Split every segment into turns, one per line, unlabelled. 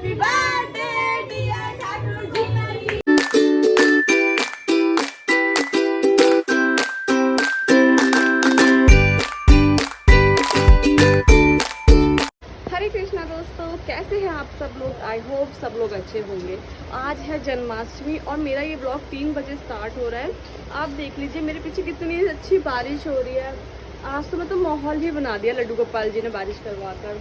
Happy birthday dear Thakur ji. हरे कृष्णा दोस्तों, कैसे हैं आप सब लोग। आई होप सब लोग अच्छे होंगे। आज है जन्माष्टमी और मेरा ये ब्लॉग 3 बजे स्टार्ट हो रहा है। आप देख लीजिए मेरे पीछे कितनी अच्छी बारिश हो रही है। आज तो मतलब माहौल ही बना दिया लड्डू गोपाल जी ने बारिश करवा कर।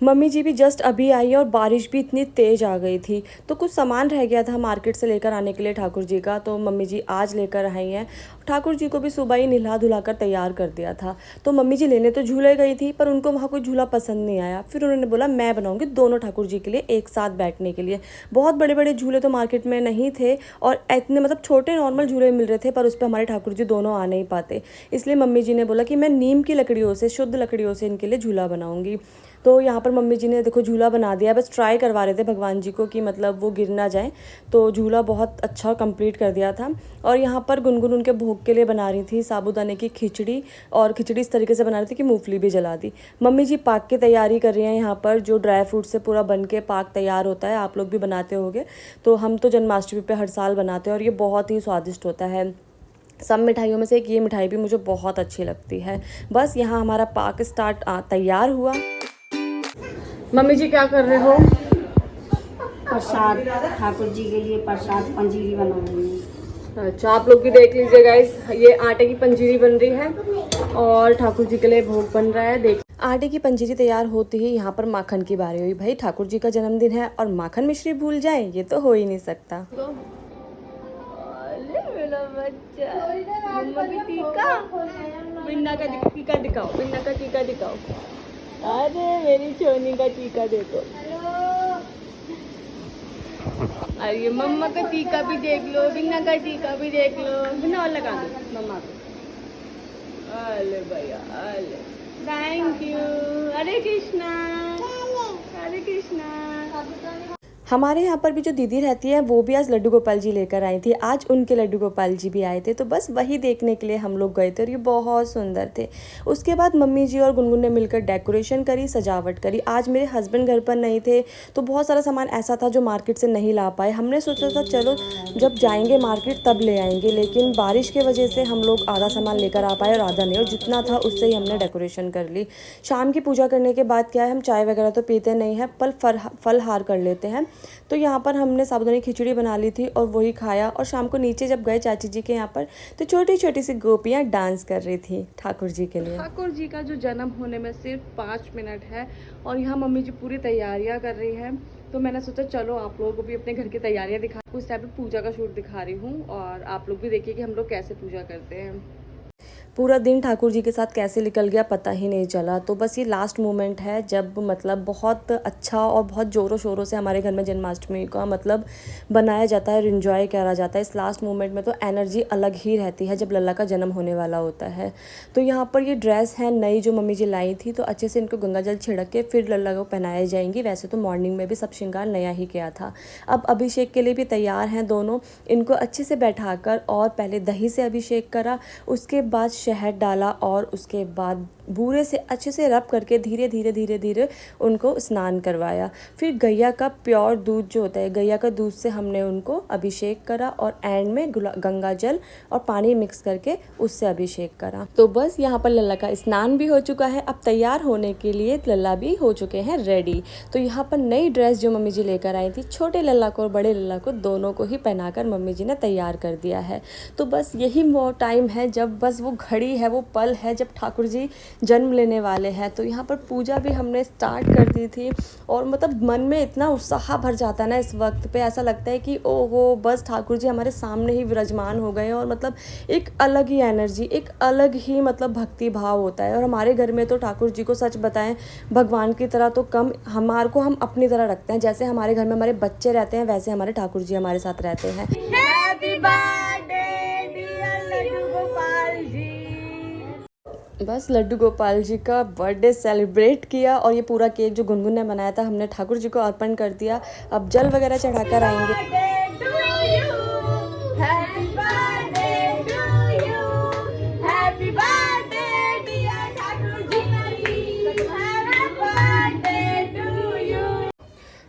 मम्मी जी भी जस्ट अभी आई और बारिश भी इतनी तेज़ आ गई थी, तो कुछ सामान रह गया था मार्केट से लेकर आने के लिए ठाकुर जी का, तो मम्मी जी आज लेकर आई हैं। ठाकुर जी को भी सुबह ही नहला धुलाकर तैयार कर दिया था। तो मम्मी जी लेने तो झूले गई थी, पर उनको वहाँ कोई झूला पसंद नहीं आया। फिर उन्होंने बोला मैं बनाऊँगी दोनों ठाकुर जी के लिए एक साथ बैठने के लिए। बहुत बड़े बड़े झूले तो मार्केट में नहीं थे और इतने मतलब छोटे नॉर्मल झूले मिल रहे थे, पर उस पर हमारे ठाकुर जी दोनों आ नहीं पाते। इसलिए मम्मी जी ने बोला कि मैं नीम की लकड़ियों से, शुद्ध लकड़ियों से इनके लिए झूला बनाऊँगी। तो यहाँ पर मम्मी जी ने देखो झूला बना दिया। बस ट्राई करवा रहे थे भगवान जी को कि मतलब वो गिर ना जाए, तो झूला बहुत अच्छा कंप्लीट कर दिया था। और यहाँ पर गुनगुन उनके भोग के लिए बना रही थी साबूदाने की खिचड़ी, और खिचड़ी इस तरीके से बना रही थी कि मूंगफली भी जला दी। मम्मी जी पाक की तैयारी कर रही हैं यहाँ पर, जो ड्राई फ्रूट से पूरा बन के पाक तैयार होता है। आप लोग भी बनाते होंगे, तो हम तो जन्माष्टमी पे हर साल बनाते हैं और ये बहुत ही स्वादिष्ट होता है। सब मिठाइयों में से एक ये मिठाई भी मुझे बहुत अच्छी लगती है। बस यहाँ हमारा पाक तैयार हुआ। मम्मी जी क्या कर रहे हो।
प्रसाद ठाकुर जी के लिए प्रसाद पंजीरी बना रही है।
अच्छा, आप लोग भी देख लीजिए गाइस, ये आटे की पंजीरी बन रही है और ठाकुर जी के लिए भोग बन रहा है। देख, आटे की पंजीरी तैयार होती ही यहाँ पर माखन की बारी हुई। भाई ठाकुर जी का जन्मदिन है और माखन मिश्री भूल जाए, ये तो हो ही नहीं सकता। मेरा बच्चा, मम्मा की टीका, बिन्ना का टीका दिखाओ, बिन्ना का टीका दिखाओ। अरे मेरी छोनी का टीका देखो। अरे मम्मा का टीका भी देख लो, बिन्ना का टीका भी देख लो। बिन्ना और लगा दो मम्मा को। अरे भैया, अरे थैंक यू। हरे कृष्णा, हरे कृष्णा। हमारे यहाँ पर भी जो दीदी रहती है वो भी आज लड्डू गोपाल जी लेकर आई थी। आज उनके लड्डू गोपाल जी भी आए थे, तो बस वही देखने के लिए हम लोग गए थे और ये बहुत सुंदर थे। उसके बाद मम्मी जी और गुनगुन ने मिलकर डेकोरेशन करी, सजावट करी। आज मेरे हस्बैंड घर पर नहीं थे, तो बहुत सारा सामान ऐसा था जो मार्केट से नहीं ला पाए। हमने सोचा था चलो जब जाएंगे मार्केट तब ले आएंगे, लेकिन बारिश की वजह से हम लोग आधा सामान लेकर आ पाए और आधा नहीं, और जितना था उससे ही हमने डेकोरेशन कर ली। शाम की पूजा करने के बाद क्या है, हम चाय वगैरह तो पीते नहीं हैं, पर फलहार कर लेते हैं। तो यहाँ पर हमने साबूदानी खिचड़ी बना ली थी और वही खाया। और शाम को नीचे जब गए चाची जी के यहाँ पर, तो छोटी छोटी सी गोपियाँ डांस कर रही थी ठाकुर जी के लिए। ठाकुर जी का जो जन्म होने में सिर्फ 5 मिनट है और यहाँ मम्मी जी पूरी तैयारियाँ कर रही है। तो मैंने सोचा चलो आप लोगों को भी अपने घर की तैयारियाँ दिखा, उस टाइप पे पूजा का शूट दिखा रही हूँ और आप लोग भी देखिए कि हम लोग कैसे पूजा करते हैं। पूरा दिन ठाकुर जी के साथ कैसे निकल गया पता ही नहीं चला। तो बस ये लास्ट मोमेंट है जब मतलब बहुत अच्छा और बहुत ज़ोरों शोरों से हमारे घर में जन्माष्टमी का मतलब बनाया जाता है, इन्जॉय करा जाता है। इस लास्ट मोमेंट में तो एनर्जी अलग ही रहती है जब लल्ला का जन्म होने वाला होता है। तो यहाँ पर ये ड्रेस है नई जो मम्मी जी लाई थी, तो अच्छे से इनको गंगा जल छिड़क के फिर लल्ला को पहनाई जाएंगी। वैसे तो मॉर्निंग में भी सब श्रृंगार नया ही किया था। अब अभिषेक के लिए भी तैयार हैं दोनों। इनको अच्छे से बैठाकर और पहले दही से अभिषेक करा, उसके बाद शहद डाला और उसके बाद बूरे से अच्छे से रब करके धीरे धीरे धीरे धीरे उनको स्नान करवाया। फिर गैया का प्योर दूध जो होता है, गैया का दूध से हमने उनको अभिषेक करा और एंड में गंगा जल और पानी मिक्स करके उससे अभिषेक करा। तो बस यहाँ पर लल्ला का स्नान भी हो चुका है। अब तैयार होने के लिए लल्ला भी हो चुके हैं रेडी। तो यहाँ पर नई ड्रेस जो मम्मी जी लेकर आई थी, छोटे लल्ला को और बड़े लल्ला को दोनों को ही पहनाकर मम्मी जी ने तैयार कर दिया है। तो बस यही वो टाइम है जब बस वो घड़ी है, वो पल है जब ठाकुर जी जन्म लेने वाले हैं। तो यहाँ पर पूजा भी हमने स्टार्ट कर दी थी और मतलब मन में इतना उत्साह भर जाता है ना इस वक्त पे, ऐसा लगता है कि ओहो बस ठाकुर जी हमारे सामने ही विराजमान हो गए हैं। और मतलब एक अलग ही एनर्जी, एक अलग ही मतलब भक्ति भाव होता है। और हमारे घर में तो ठाकुर जी को सच बताएं भगवान की तरह तो कम, हमारे को हम अपनी तरह रखते हैं। जैसे हमारे घर में हमारे बच्चे रहते हैं, वैसे हमारे ठाकुर जी हमारे साथ रहते हैं। Happy birthday dear Laddu Gopal ji. बस लड्डू गोपाल जी का बर्थडे सेलिब्रेट किया और ये पूरा केक जो गुनगुन ने बनाया था हमने ठाकुर जी को अर्पण कर दिया। अब जल वगैरह चढ़ाकर आएंगे।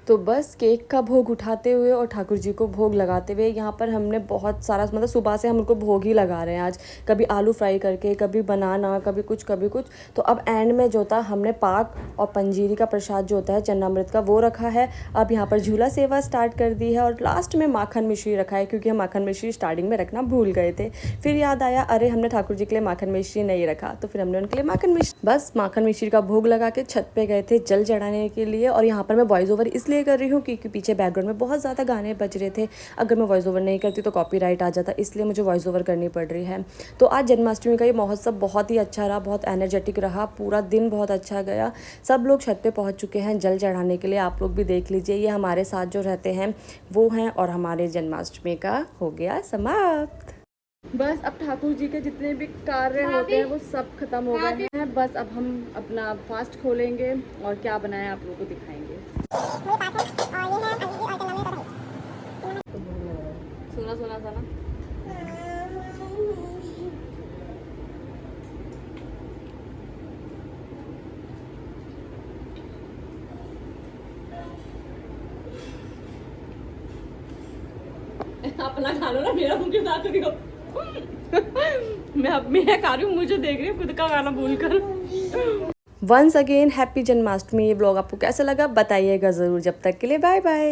तो बस केक का भोग उठाते हुए और ठाकुर जी को भोग लगाते हुए यहाँ पर हमने बहुत सारा मतलब सुबह से हम उनको भोग ही लगा रहे हैं आज, कभी आलू फ्राई करके, कभी बनाना, कभी कुछ कभी कुछ। तो अब एंड में जो था हमने पाक और पंजीरी का प्रसाद जो होता है चन्नामृत का वो रखा है। अब यहाँ पर झूला सेवा स्टार्ट कर दी है और लास्ट में माखन मिश्री रखा है क्योंकि हम माखन मिश्री स्टार्टिंग में रखना भूल गए थे। फिर याद आया अरे हमने ठाकुर जी के लिए माखन मिश्री नहीं रखा, तो फिर हमने उनके लिए माखन मिश्री, बस माखन मिश्री का भोग लगा के छत पे गए थे जल चढ़ाने के लिए। और यहाँ पर मैं वॉइस ओवर इसलिए कर रही हूँ क्योंकि पीछे बैकग्राउंड में बहुत ज़्यादा गाने बज रहे थे। अगर मैं वॉइस ओवर नहीं करती तो कॉपीराइट आ जाता, इसलिए मुझे वॉइस ओवर करनी पड़ रही है। तो आज जन्माष्टमी का ये महोत्सव बहुत ही अच्छा रहा, बहुत एनर्जेटिक रहा, पूरा दिन बहुत अच्छा गया। सब लोग छत पे पहुँच चुके हैं जल चढ़ाने के लिए, आप लोग भी देख लीजिए। ये हमारे साथ जो रहते हैं वो हैं और हमारे जन्माष्टमी का हो गया समाप्त। बस अब ठाकुर जी के जितने भी कार्य होते हैं वो सब खत्म हो गए हैं। बस अब हम अपना फास्ट खोलेंगे और क्या बनाए आप लोगों को दिखाएंगे। सुना सुना था ना। अपना खा लो ना, मेरा मुंह क्यों दांत रही हो। मैं खा रही हूँ, मुझे देख रही हूँ खुद का खाना भूल कर। Once again happy Janmashtami. ये ब्लॉग आपको कैसा लगा बताइएगा ज़रूर। जब तक के लिए बाय बाय।